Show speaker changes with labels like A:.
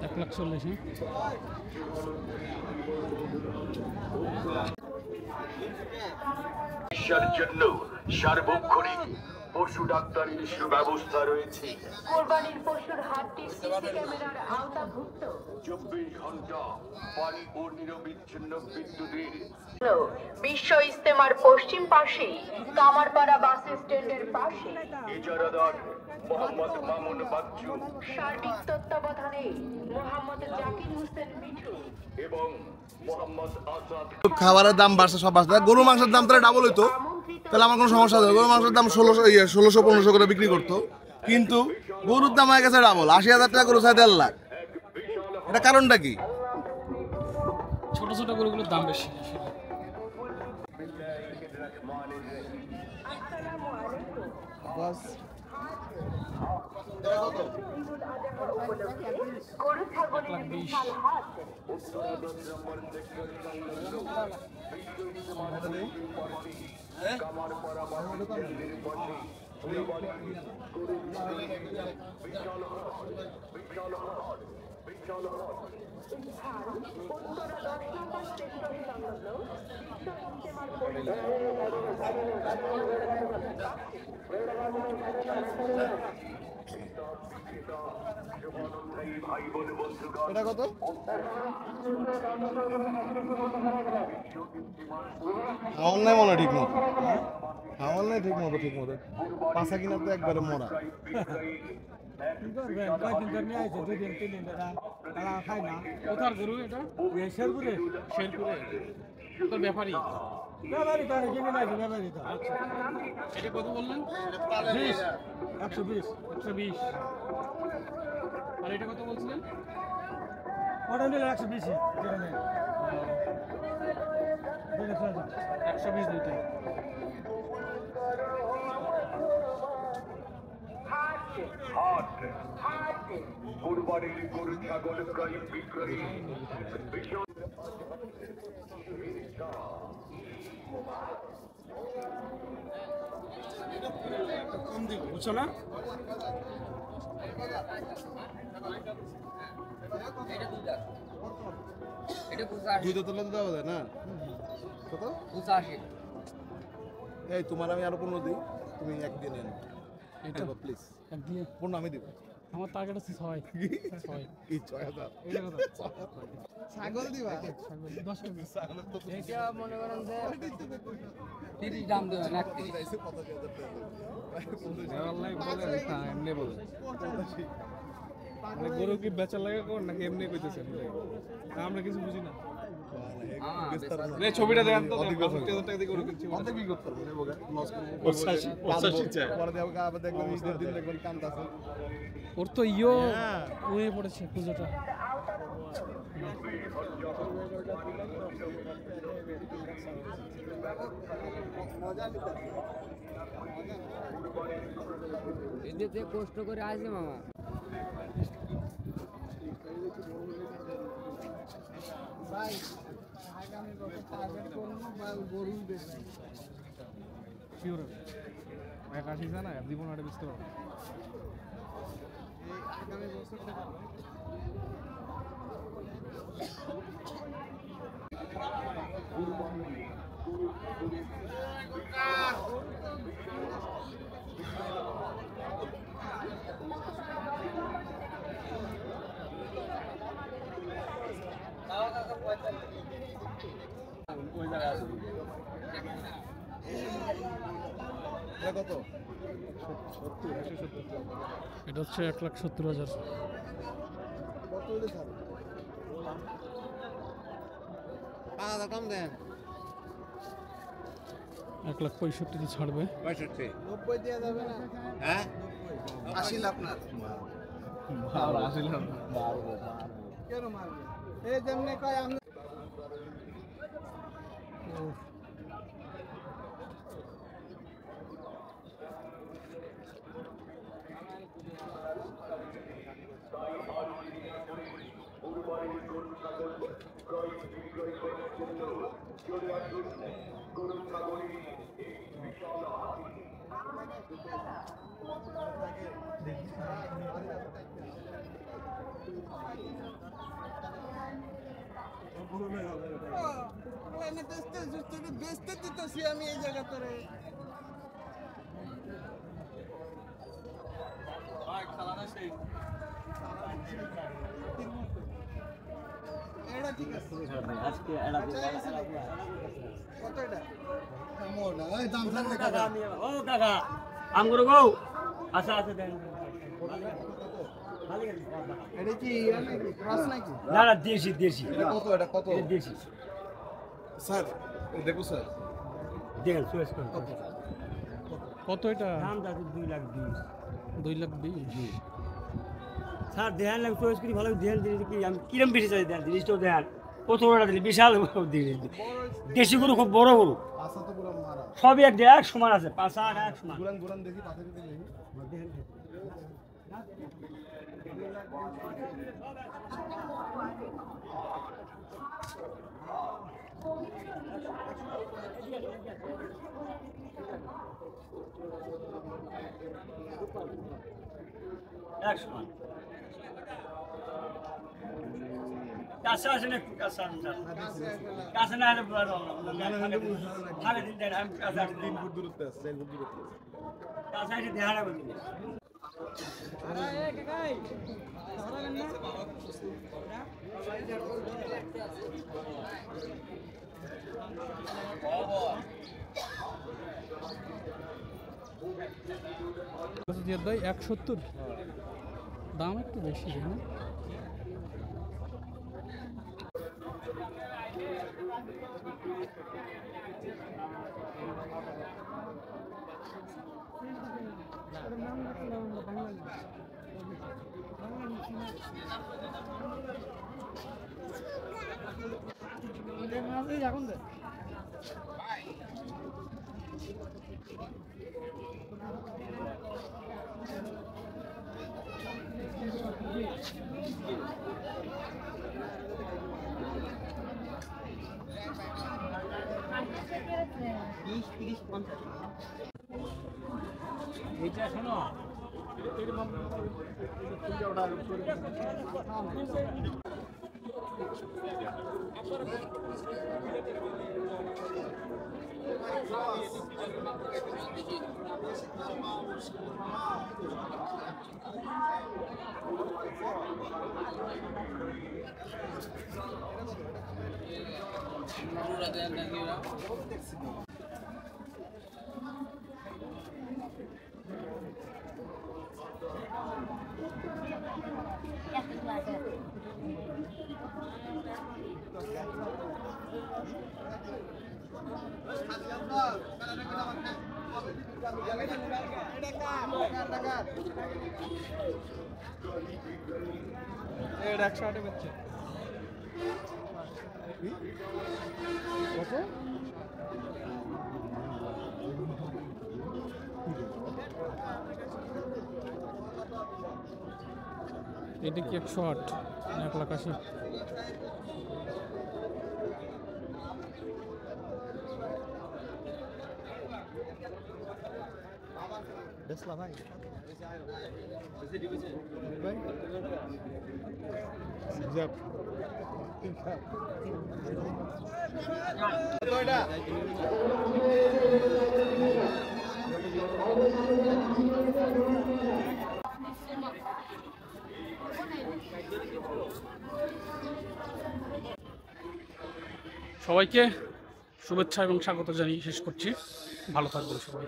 A: 1,40,000।
B: চিকিৎসার জন্য সার্বক্ষণিক পশু ডাক্তারের সুব্যবস্থা রয়েছে।
C: কোরবানির পশুর হাটটি সিসি ক্যামেরার আওতাভুক্ত।
B: 24 ঘন্টা পানি ও নিরবিচ্ছিন্ন বিদ্যুতের
C: বিশ্ব ইজতেমার পশ্চিম পাশে কামারপাড়া বাস স্ট্যান্ডের পাশে
B: ইজারাদার মোহাম্মদ মামুন বাচ্চু
C: সার্বিক তত্ত্বাবধানে মোহাম্মদ জাকির হোসেন মিঠু
B: এবং মোহাম্মদ আসাদ।
D: খাবারের দাম বাড়ছে, সব বাড়ছে। গরু মাংসের দাম তাহলে ডাবল হইতো, তাহলে আমার কোনো সমস্যা নেই। গরু মাংসের দাম 1600-1500 করে বিক্রি করতো, কিন্তু গরুর দাম হয়ে গেছে ডাবল। 80,000 টাকা গরু চাই 1.5 লাখ। এটা কারণটা কি?
A: ছোট ছোট গরুগুলোর দাম বেশি।
C: গরু ছাগলের বিশাল হাট। উত্তরা 10 নম্বর সেক্টর সংলগ্ন বিশ্ব ইজতেমার
D: এটা কত? আমার নাই মনে ঠিক মতো, আমার নাই ঠিক মতো পাশা কিনা তো একবারে মরা।
A: কি করবেন? কয়দিন ধরে নিয়ে আইছে, 2 দিন 3 দিন ধরে তারা খায় না। কোথার গরু এটা? শেরপুরে। তোর ব্যাপারী তারা কিনে নিয়েছে, ব্যাপারী তো। আচ্ছা, এটা কত বললেন? 20, 120। আর এটা কত বলছিলেন? ওটা নিলে 120। যেটা নেই 120 দুইটা।
B: হাট কোরবানির গরু ছাগল ক্রয় বিক্রয়
A: কম দিব, বুঝছো না?
D: দুইটা তোলা তো দেওয়া যায় না? কত?
A: 85।
D: এই তোমার আমি আরো 15 দিই, তুমি একদিন নেন
A: এটা
D: প্লিজ।
A: একদিন
D: 15 আমি দিব।
A: আমার টার্গেট আছে 6।
D: কি 6000?
A: এটা কত?
D: ছাগল দিবা?
A: 10 টাকা।
D: ছাগলের তো
A: এটা মনে করেন যে 30 দাম দেবেন, 31।
D: চাইছে 85,000 টাকা।
A: আল্লাহ বলেন না, এমনি বলেন। মানে গরু কি বেচা লাগে কোন নাকি এমনি কইতেছেন? আমরা কিছু বুঝি না। ছবিটা দেন তো, 50,000 টাকা দিয়ে গরু কিনছি।
D: অর্ধেক কি করতে পারবো? নেবো গা, লস করবো।
A: 85 চাই।
D: পরে দেখো আবার দেখবেন ঈদের দিন দেখবেন কান্দাছে।
A: ওর তো ইয়ো হয়ে পড়েছে পুজোটা। এদিকে কষ্ট করে আসে মামা। ভাই আগামী বছর টার্গেট করুন বা গরু বেশি শিওর হবে। 81 জানা জীবন আড়ে বুঝতে পারবো। এই আগামী বছর
D: কত?
A: এটা হচ্ছে 1,70,000।
D: কত হইলে ছাড়? 5,000 কম দেন।
A: 1,65,000 ছাড়বে।
D: 65 90 দেয়া যাবে না? হ্যাঁ 80 লাখ না।
A: 80 লাখ
D: মারবো কেন মারবো? এই যেমনে কয় আমি
B: গরু ছাগলের
A: বেচতে দিতেছি আমি এই জায়গা তোরে এটা ঠিক আছে আজকে কত এটা দাম থাকলে কাকা ও কাকা আম করো গো আচ্ছা আচ্ছা দেন এটা কি নাকি ক্রস নাকি না না দেশি দেশি এটা কত দেশি স্যার দেখো স্যার দেখেন চয়েস করুন কত এটা দাম দাদু 2,20,000 স্যার দেন লাগে চয়েস করি ভালো দেন জিনিস কি আমি কিরম বেশি চাই দেন জিনিসটাও দেন কত বড়টা দিলে বিশাল জিনিস দেশি গরু খুব বড় গরু আচ্ছা তো পুরো মারা সবই এক সমান আছে 5-8 এক সমান গুরান দেখি পাশে দেখি দেখেন কাছে আসেন একটু কাছে কাছে না হলে সাড়ে তিন দেড় আমি কাছে 3 ফুট দূরত্বে আছে 4 ফুট দূরত্বে কাছে এসে দেখা রাখবেন
E: ভাই 170 দাম একটু বেশি না এখন
A: এইটা শোনো এটা 108 বেচছে কত এটা কি 108 না 1,80,000 Desla ভাই ভাই জিজাব তো এটা সবাইকে শুভেচ্ছা এবং স্বাগত জানিয়ে শেষ করছি ভালো থাকবেন সবাই